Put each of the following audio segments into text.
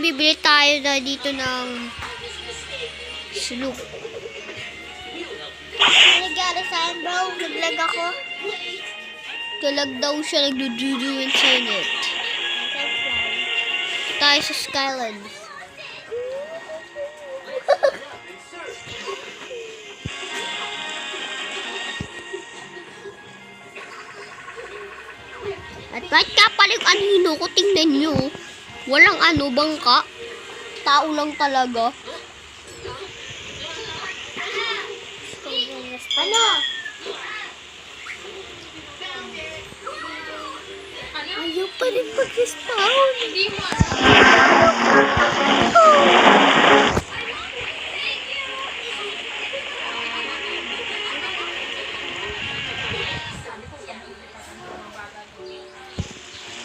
bibili tayo na dito ng Sloop. Ano nangyari sa akin, bro? Naglag ako. Talag daw siya, nagdududu yung Senate. Tayo sa Skylands. At kahit kapalig anino ko, tingnan nyo. Walang bangka. Tao lang talaga. Ano? Ayaw pa rin mag-spawn.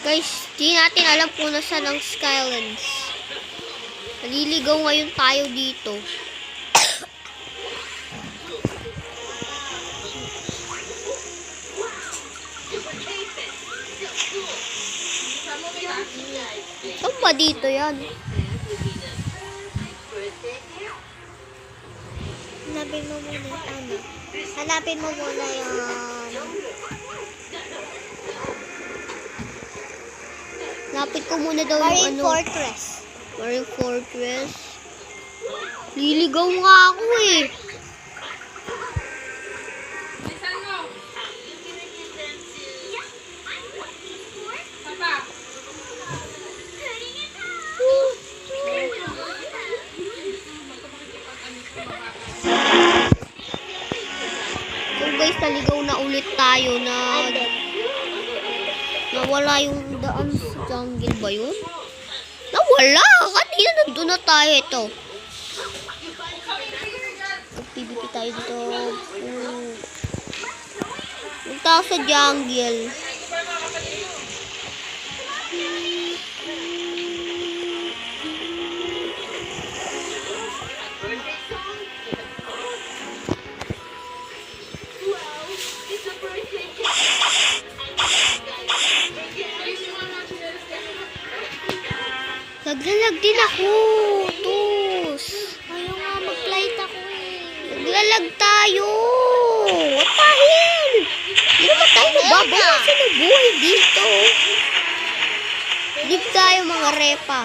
Guys, di natin alam kung nasaan ang Skylands. Naliligaw ngayon tayo dito. Saan ba dito yan? Hanapin mo muna yung ano. Hanapin mo muna yung... Lapit ko muna daw Marine yung Fortress. Marine Fortress. Liligaw nga ako eh. So guys, naligaw na ulit tayo na nawala yung daan sa jungle ba yun? Nawala! Kanina nandun na tayo ito. Mag-PvP tayo dito. Punta sa jungle. Naglalag din ako. Tus. Ayaw nga mag-flight ako eh. Naglalag tayo. What the hell? Hindi naman tayo nababawasan ng buhay dito. Live tayo mga repa.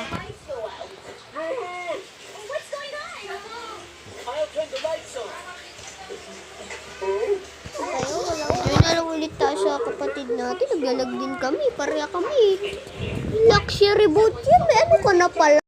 Ayun na lang ulit tayo sa kapatid natin. Naglalag din kami. Pareha kami. Luxury boat yan. Ano ka na pala?